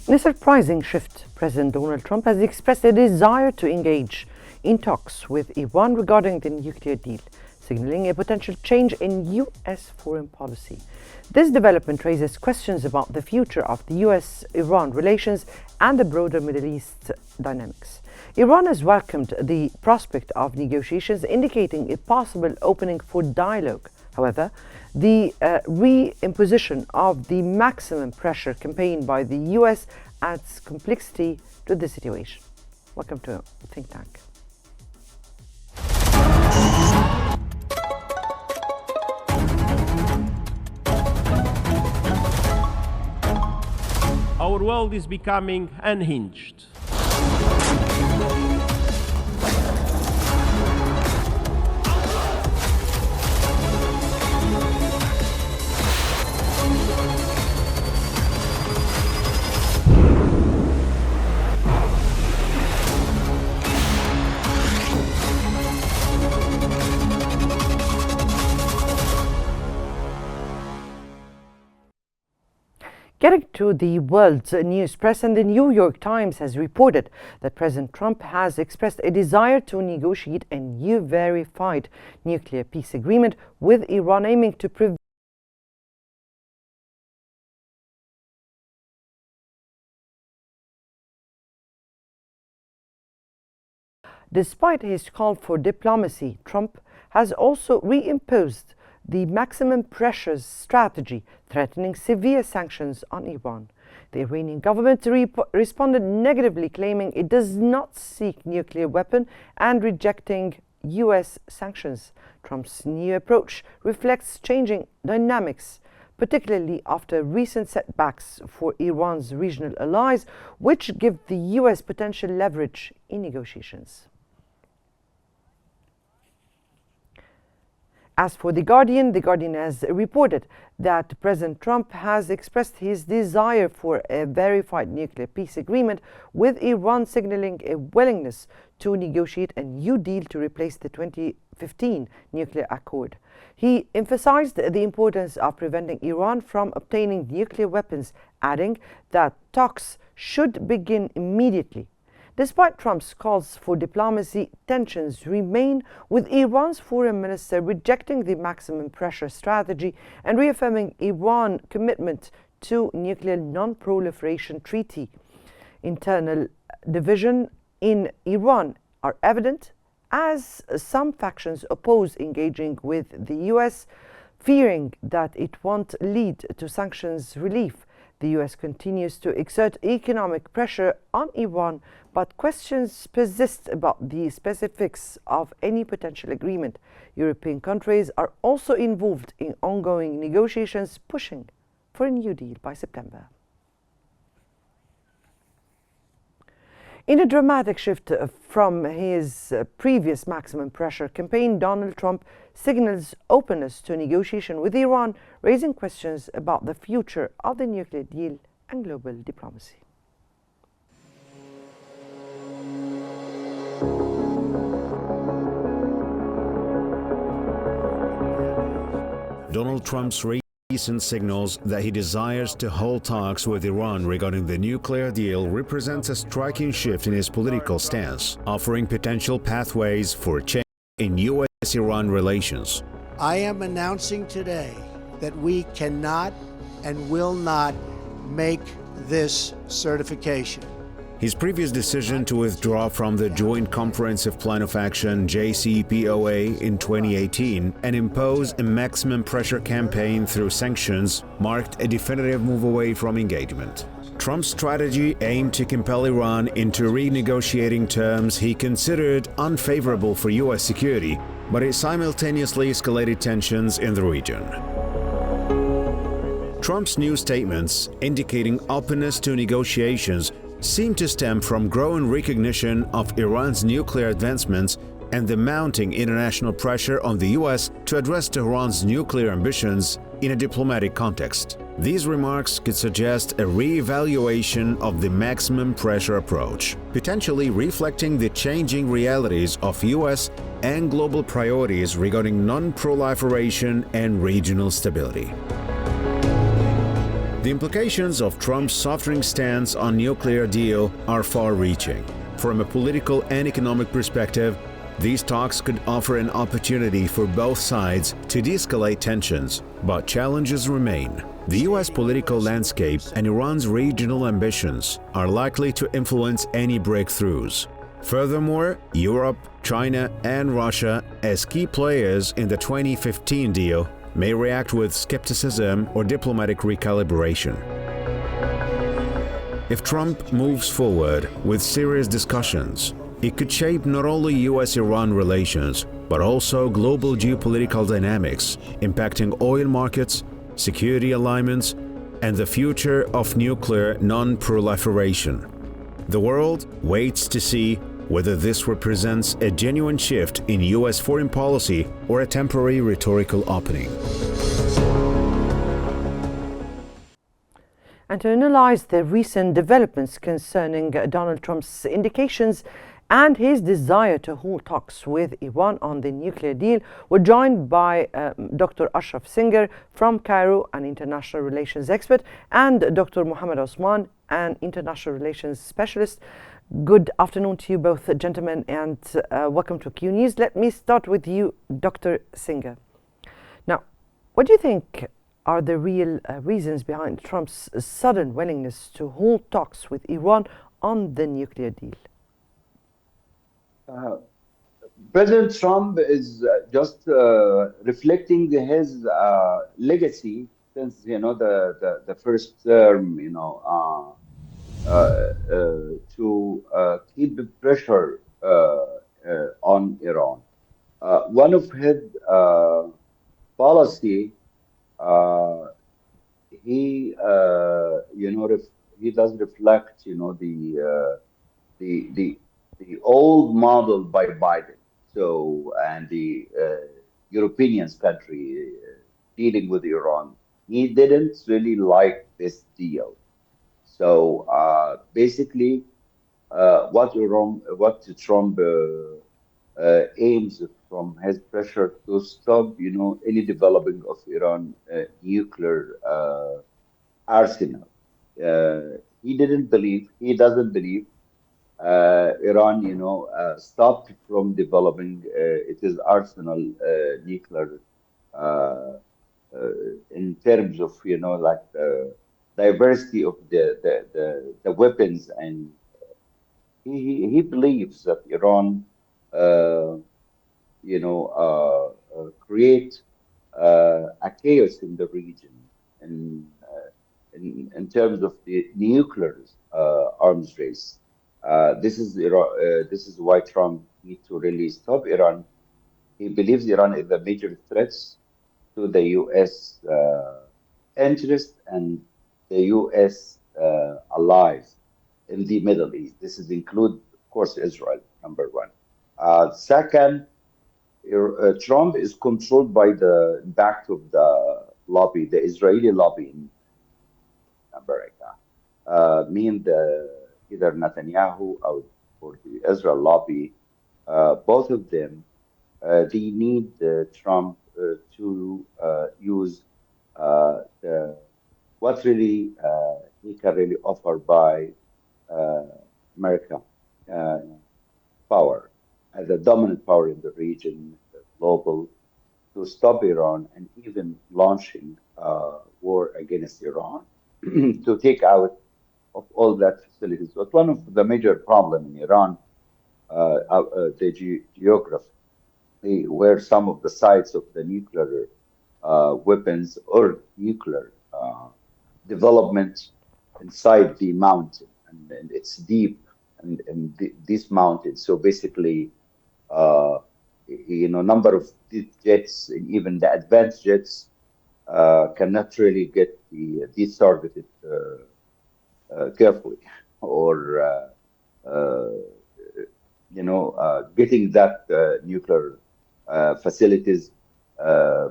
In a surprising shift, President Donald Trump has expressed a desire to engage in talks with Iran regarding the nuclear deal, signaling a potential change in U.S. foreign policy. This development raises questions about the future of the U.S.-Iran relations and the broader Middle East dynamics. Iran has welcomed the prospect of negotiations, indicating a possible opening for dialogue. However, the re-imposition of the maximum pressure campaign by the U.S. adds complexity to the situation. Welcome to Think Tank. Our world is becoming unhinged. Getting to the world's news press, and the New York Times has reported that President Trump has expressed a desire to negotiate a new verified nuclear peace agreement with Iran, aiming to prevent Despite his call for diplomacy, Trump has also reimposed the maximum pressure strategy, threatening severe sanctions on Iran. The Iranian government responded negatively, claiming it does not seek nuclear weapon and rejecting U.S. sanctions. Trump's new approach reflects changing dynamics, particularly after recent setbacks for Iran's regional allies, which give the U.S. potential leverage in negotiations. As for The Guardian has reported that President Trump has expressed his desire for a verified nuclear peace agreement with Iran, signaling a willingness to negotiate a new deal to replace the 2015 nuclear accord. He emphasized the importance of preventing Iran from obtaining nuclear weapons, adding that talks should begin immediately. Despite Trump's calls for diplomacy, tensions remain, with Iran's foreign minister rejecting the maximum pressure strategy and reaffirming Iran's commitment to nuclear non-proliferation treaty. Internal division in Iran are evident, as some factions oppose engaging with the U.S., fearing that it won't lead to sanctions relief. The U.S. continues to exert economic pressure on Iran, but questions persist about the specifics of any potential agreement. European countries are also involved in ongoing negotiations, pushing for a new deal by September. In a dramatic shift from his previous maximum pressure campaign, Donald Trump signals openness to negotiation with Iran, raising questions about the future of the nuclear deal and global diplomacy. Donald Trump's recent signals that he desires to hold talks with Iran regarding the nuclear deal represents a striking shift in his political stance, offering potential pathways for change in U.S.-Iran relations. I am announcing today that we cannot and will not make this certification. His previous decision to withdraw from the Joint Comprehensive Plan of Action JCPOA in 2018 and impose a maximum pressure campaign through sanctions marked a definitive move away from engagement. Trump's strategy aimed to compel Iran into renegotiating terms he considered unfavorable for U.S. security, but it simultaneously escalated tensions in the region. Trump's new statements, indicating openness to negotiations, seem to stem from growing recognition of Iran's nuclear advancements and the mounting international pressure on the U.S. to address Tehran's nuclear ambitions in a diplomatic context. These remarks could suggest a re-evaluation of the maximum pressure approach, potentially reflecting the changing realities of US and global priorities regarding non-proliferation and regional stability. The implications of Trump's softening stance on nuclear deal are far-reaching. From a political and economic perspective, these talks could offer an opportunity for both sides to de-escalate tensions, but challenges remain. The US political landscape and Iran's regional ambitions are likely to influence any breakthroughs. Furthermore, Europe, China, and Russia, as key players in the 2015 deal, may react with skepticism or diplomatic recalibration. If Trump moves forward with serious discussions, it could shape not only US-Iran relations, but also global geopolitical dynamics, impacting oil markets, security alignments, and the future of nuclear non-proliferation. The world waits to see whether this represents a genuine shift in US foreign policy or a temporary rhetorical opening. And to analyze the recent developments concerning Donald Trump's indications and his desire to hold talks with Iran on the nuclear deal, we're joined by Dr. Ashraf Singer from Cairo, an international relations expert, and Dr. Mohammed Osman, an international relations specialist. Good afternoon to you both, gentlemen, and welcome to Qnews. Let me start with you, Dr. Singer. Now, what do you think are the real reasons behind Trump's sudden willingness to hold talks with Iran on the nuclear deal? President Trump is just reflecting his legacy since the first term, to keep the pressure on Iran. One of his policy, he he does reflect the old model by Biden. So, and the European country dealing with Iran, he didn't really like this deal. So basically, what Trump aims from his pressure to stop, any developing of Iran nuclear arsenal. He doesn't believe Iran, stopped from developing its arsenal nuclear in terms of diversity of the weapons, and he believes that Iran create a chaos in the region, and in terms of the nuclear arms race. This is why Trump needs to really stop Iran. He believes Iran is a major threat to the U.S. interest and the U.S. allies in the Middle East. This is include, of course, Israel, number one. Second, Trump is controlled by the back of the lobby, the Israeli lobby in America, either Netanyahu or the Israel lobby. Both of them, they need Trump to use what really he can really offer by America power as a dominant power in the region, global, to stop Iran and even launching war against Iran to take out of all that facilities. But one of the major problems in Iran, the geography, where some of the sites of the nuclear weapons or nuclear development inside the mountain, and it's deep in this mountain. So basically, number of these jets and even the advanced jets cannot really get these targeted carefully, or getting that nuclear facilities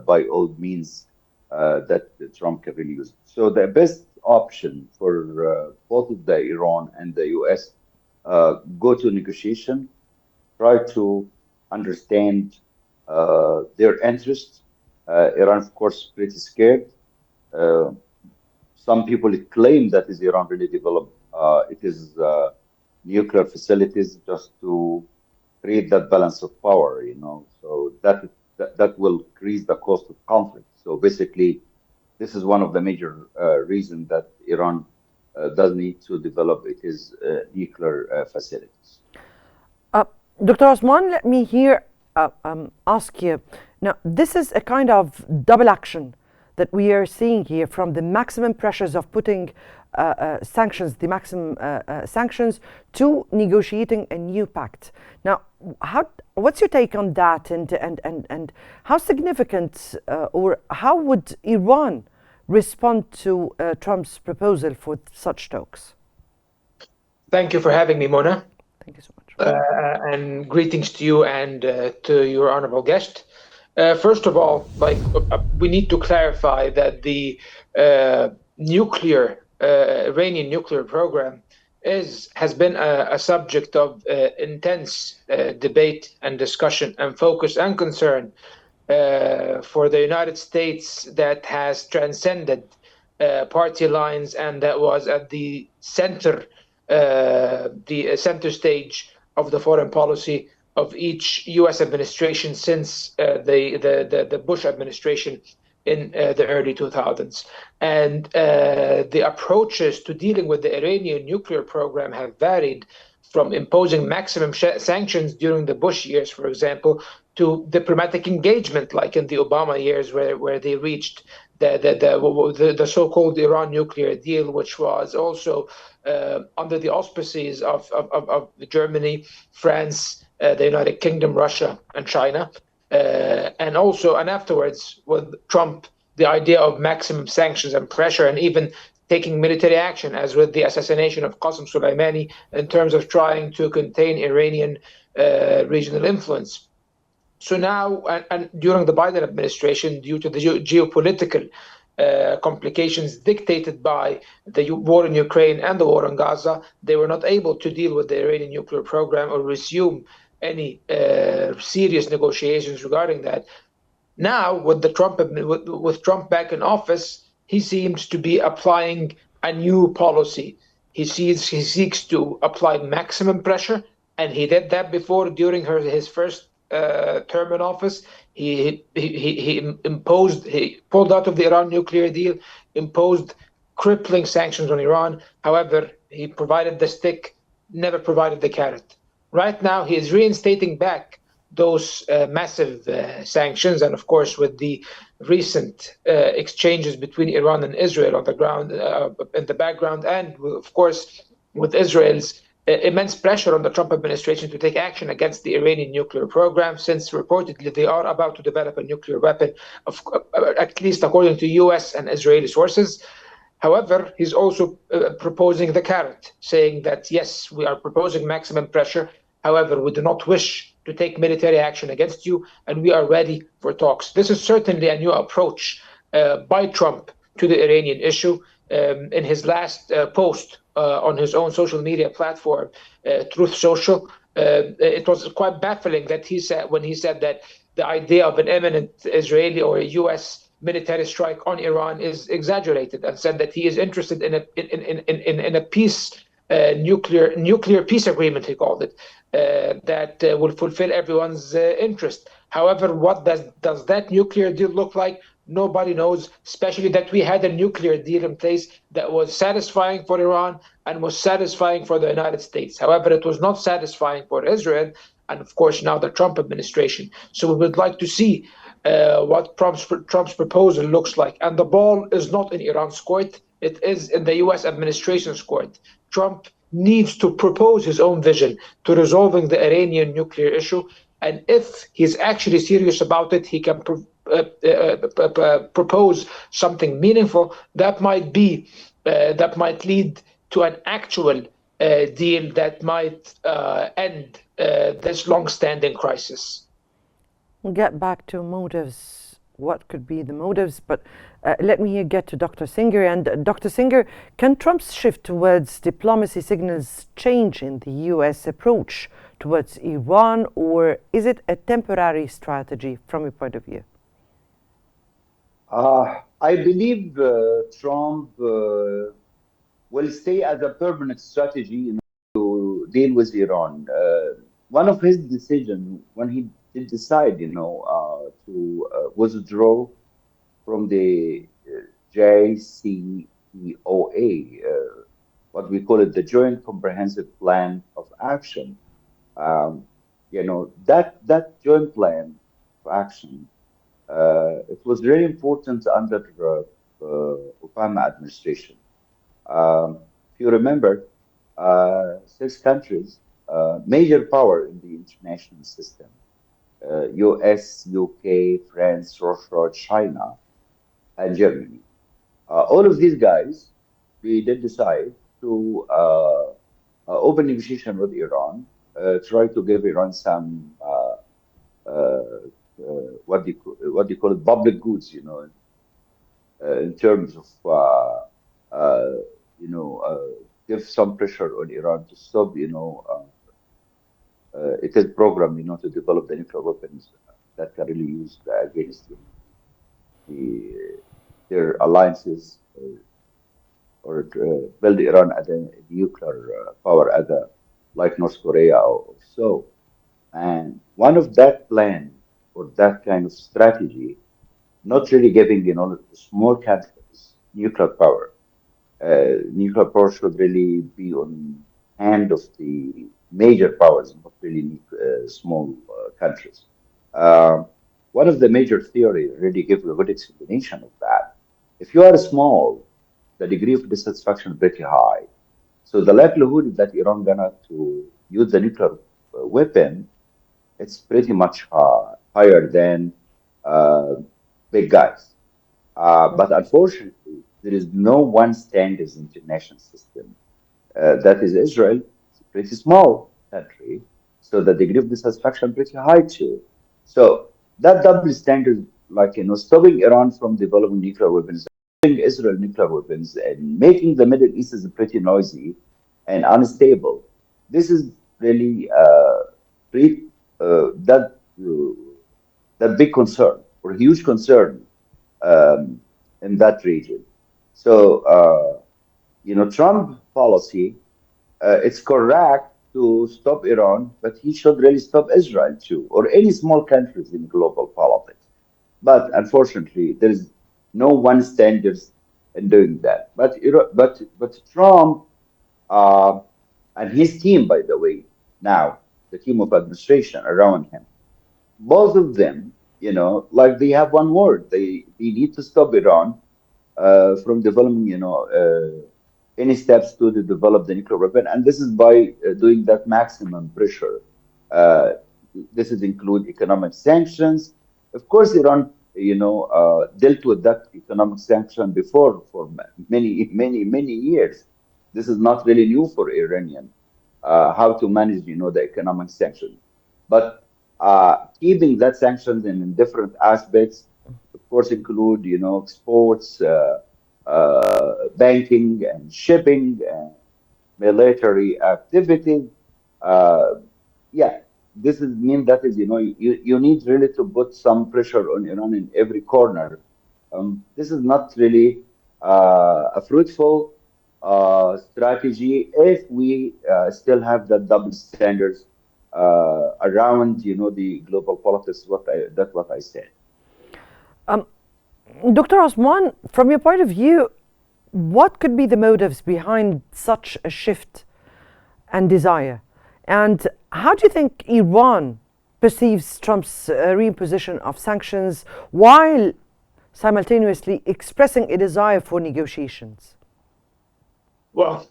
by all means that Trump can really use. So the best option for both of the Iran and the U.S. Go to negotiation, try to understand their interests. Iran, of course, pretty scared. Uh, some people claim that is Iran really developed it is nuclear facilities just to create that balance of power, So that will increase the cost of conflict. So basically, this is one of the major reasons that Iran does need to develop its nuclear facilities. Uh, Dr. Osman, let me here ask you. Now, this is a kind of double action that we are seeing here, from the maximum pressures of putting sanctions, the maximum sanctions, to negotiating a new pact. Now, what's your take on that, and how significant or how would Iran respond to Trump's proposal for such talks? Thank you for having me, Mona. Thank you so much. And greetings to you and to your honorable guest. First of all, we need to clarify that the Iranian nuclear program has been a subject of intense debate and discussion and focus and concern for the United States, that has transcended party lines, and that was at the center stage of the foreign policy of each U.S. administration since the Bush administration in the early 2000s. And the approaches to dealing with the Iranian nuclear program have varied, from imposing maximum sanctions during the Bush years, for example, to diplomatic engagement, like in the Obama years, where they reached the so-called Iran nuclear deal, which was also under the auspices of Germany, France, the United Kingdom, Russia, and China. And afterwards, with Trump, the idea of maximum sanctions and pressure, and even taking military action, as with the assassination of Qasem Soleimani, in terms of trying to contain Iranian regional influence. So now, and during the Biden administration, due to the geopolitical complications dictated by the war in Ukraine and the war in Gaza, they were not able to deal with the Iranian nuclear program or resume any serious negotiations regarding that. Now, with Trump back in office, he seems to be applying a new policy. He seeks to apply maximum pressure, and he did that before during his first term in office. He pulled out of the Iran nuclear deal, imposed crippling sanctions on Iran. However, he provided the stick, never provided the carrot. Right now, he is reinstating back those massive sanctions, and of course, with the recent exchanges between Iran and Israel on the ground, in the background, and of course, with Israel's immense pressure on the Trump administration to take action against the Iranian nuclear program, since reportedly they are about to develop a nuclear weapon, at least according to U.S. and Israeli sources. However, he's also proposing the carrot, saying that, yes, we are proposing maximum pressure. However, we do not wish to take military action against you, and we are ready for talks. This is certainly a new approach by Trump to the Iranian issue. In his last post on his own social media platform, Truth Social, it was quite baffling that when he said that the idea of an imminent Israeli or a U.S. military strike on Iran is exaggerated, and said that he is interested in a peace, nuclear peace agreement, he called it, that will fulfill everyone's interest. However, what does that nuclear deal look like? Nobody knows, especially that we had a nuclear deal in place that was satisfying for Iran and was satisfying for the United States. However, it was not satisfying for Israel, and of course now the Trump administration. So we would like to see what Trump's proposal looks like. And the ball is not in Iran's court, it is in the US administration's court. Trump needs to propose his own vision to resolving the Iranian nuclear issue. And if he's actually serious about it, he can propose something meaningful that might lead to an actual deal that might end this long-standing crisis. We'll get back to motives what could be the motives, but let me get to Dr. Singer. And Dr. Singer, can Trump's shift towards diplomacy signals change in the U.S. approach towards Iran, or is it a temporary strategy from your point of view? I believe Trump will stay as a permanent strategy to deal with Iran. One of his decisions when he did decide, to withdraw from the JCPOA, what we call it, the Joint Comprehensive Plan of Action. That joint plan of action, it was very important under Obama administration. If you remember, 6 countries, major power in the international system, US, UK, France, Russia, China, and Germany. All of these guys, we did decide to open negotiation with Iran, try to give Iran some what do you call it, public goods, in terms of give some pressure on Iran to stop, its program, to develop the nuclear weapons that can really used against their alliances, or build Iran as a nuclear power, like North Korea or so. And one of that plan or that kind of strategy, not really giving, small countries nuclear power. Nuclear power should really be on hand of the major powers, not really small countries. One of the major theory really gives a good explanation of that. If you are small, the degree of dissatisfaction is pretty high. So the likelihood that Iran gonna to use the nuclear weapon, it's pretty much higher than big guys. But unfortunately, there is no one standard international system. That is Israel. It's a pretty small country, so the degree of dissatisfaction pretty high too. So that double standard, like stopping Iran from developing nuclear weapons, giving Israel nuclear weapons, and making the Middle East is pretty noisy and unstable. This is really that big concern or huge concern in that region. So, Trump policy, it's correct to stop Iran, but he should really stop Israel too, or any small countries in global politics. But unfortunately, there is no one standards in doing that. But Trump and his team, by the way, now the team of administration around him, both of them, like they have one word. They need to stop Iran from developing, any steps to develop the nuclear weapon, and this is by doing that maximum pressure. This is include economic sanctions. Of course, Iran, dealt with that economic sanction before for many years. This is not really new for Iranian how to manage, the economic sanctions, but keeping that sanctions in different aspects, of course, include, exports, banking and shipping and military activities. This is mean that is, you need really to put some pressure on Iran in every corner. This is not really a fruitful strategy if we still have the double standards around, the global politics. That's what I said. Dr. Osman, from your point of view, what could be the motives behind such a shift and desire? And how do you think Iran perceives Trump's reimposition of sanctions while simultaneously expressing a desire for negotiations? Well,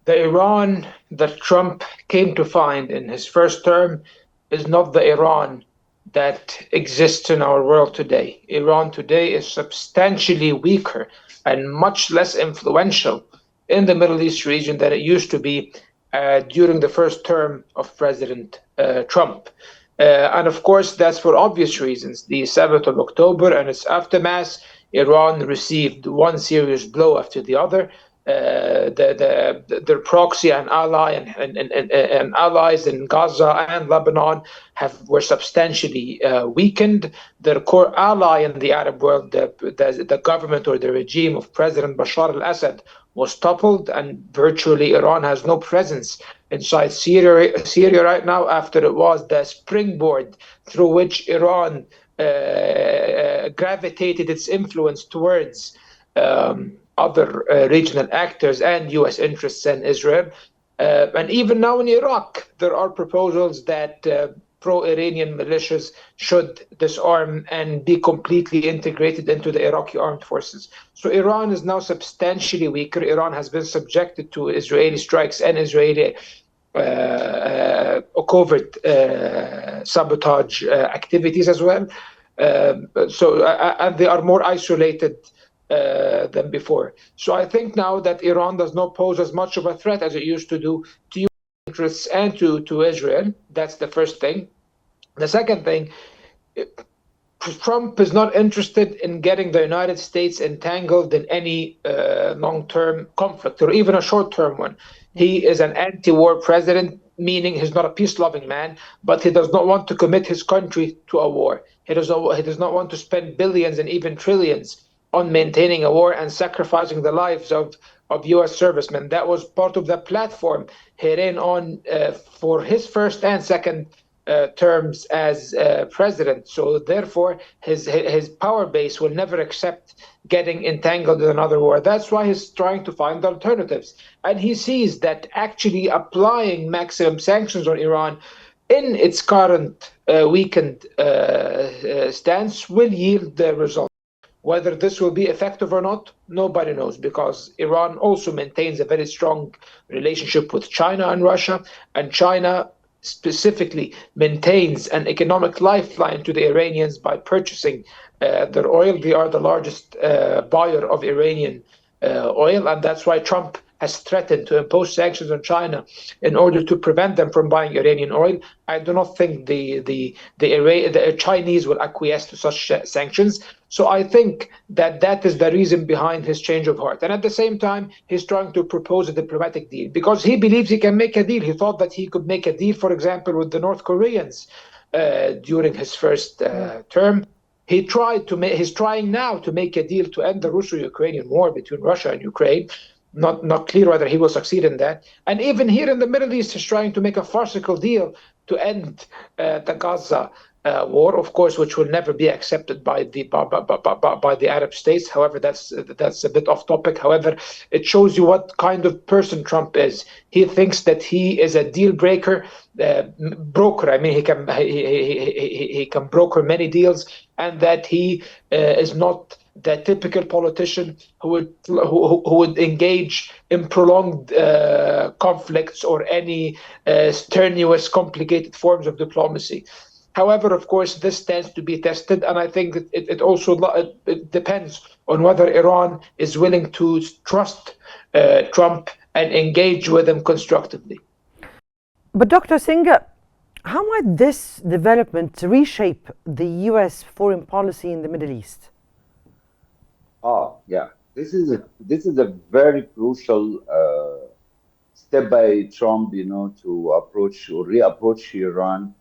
the Iran that Trump came to find in his first term is not the Iran that exists in our world today. Iran today is substantially weaker and much less influential in the Middle East region than it used to be during the first term of President Trump. And of course, that's for obvious reasons. The 7th of October and its aftermath, Iran received one serious blow after the other. Their proxy and ally and allies in Gaza and Lebanon were substantially weakened. Their core ally in the Arab world, the government or the regime of President Bashar al-Assad, was toppled, and virtually Iran has no presence inside Syria right now, after it was the springboard through which Iran gravitated its influence towards other regional actors and U.S. interests in Israel. And even now in Iraq, there are proposals that pro-Iranian militias should disarm and be completely integrated into the Iraqi armed forces. So Iran is now substantially weaker. Iran has been subjected to Israeli strikes and Israeli covert sabotage activities as well. And they are more isolated than before. So I think now that Iran does not pose as much of a threat as it used to do to U.S. interests and to Israel. That's the first thing. The second thing, Trump is not interested in getting the United States entangled in any long-term conflict or even a short-term one. He is an anti-war president, meaning he's not a peace-loving man, but he does not want to commit his country to a war. He does not want to spend billions and even trillions on maintaining a war and sacrificing the lives of U.S. servicemen. That was part of the platform he ran on for his first and second terms as president. So therefore, his power base will never accept getting entangled in another war. That's why he's trying to find alternatives. And he sees that actually applying maximum sanctions on Iran in its current weakened stance will yield the result. Whether this will be effective or not, nobody knows, because Iran also maintains a very strong relationship with China and Russia, and China specifically maintains an economic lifeline to the Iranians by purchasing their oil. They are the largest buyer of Iranian oil, and that's why Trump has threatened to impose sanctions on China in order to prevent them from buying Iranian oil. I do not think the Chinese will acquiesce to such sanctions. So I think that is the reason behind his change of heart. And at the same time, he's trying to propose a diplomatic deal because he believes he can make a deal. He thought that he could make a deal, for example, with the North Koreans during his first term. He's trying now to make a deal to end the Russo-Ukrainian war between Russia and Ukraine. Not clear whether he will succeed in that. And even here in the Middle East, he's trying to make a farcical deal to end the Gaza war, of course, which will never be accepted by the Arab states. However, that's a bit off topic. However, it shows you what kind of person Trump is. He thinks that he is a deal broker. I mean, he can broker many deals, and that he is not the typical politician who would engage in prolonged conflicts or any strenuous, complicated forms of diplomacy. However, of course, this tends to be tested, and I think that it also depends on whether Iran is willing to trust Trump and engage with him constructively. But Dr. Singh, how might this development reshape the U.S. foreign policy in the Middle East? Oh, yeah. This is a very crucial step by Trump, to approach or reapproach Iran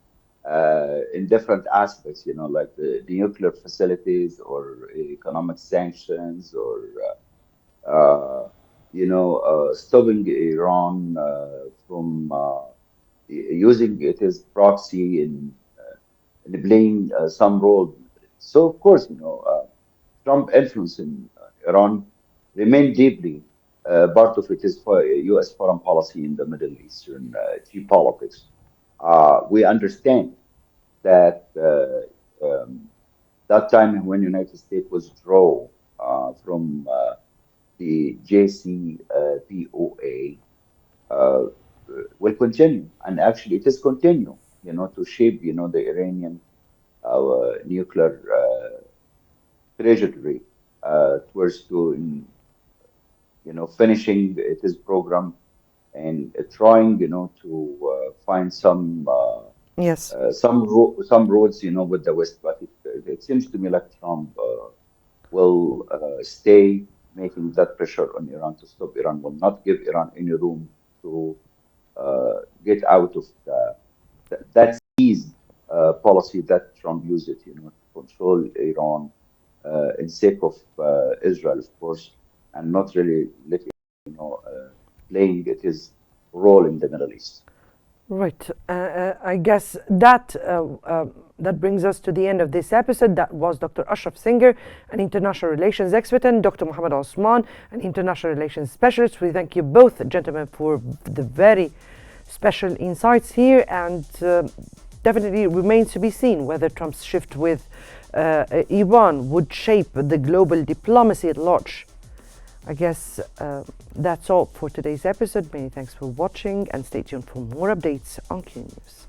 in different aspects, like the nuclear facilities or economic sanctions or, stopping Iran from using it as proxy in playing some role. So, of course, Trump influence in Iran remained deeply part of it is for U.S. foreign policy in the Middle Eastern geopolitics. We understand that that time when United States withdrew from the JCPOA will continue, and actually it is continue, to shape, the Iranian nuclear trajectory towards to finishing its program and trying to find some Yes. Some roads, with the West, but it seems to me like Trump will stay making that pressure on Iran to stop Iran, will not give Iran any room to get out of that ease policy that Trump used it, to control Iran in sake of Israel, of course, and not really let it, playing its role in the Middle East. Right. I guess that that brings us to the end of this episode. That was Dr. Ashraf Singer, an international relations expert, and Dr. Mohammed Osman, an international relations specialist. We thank you both, gentlemen, for the very special insights here, and definitely remains to be seen whether Trump's shift with Iran would shape the global diplomacy at large. I guess that's all for today's episode. Many thanks for watching, and stay tuned for more updates on Qnews.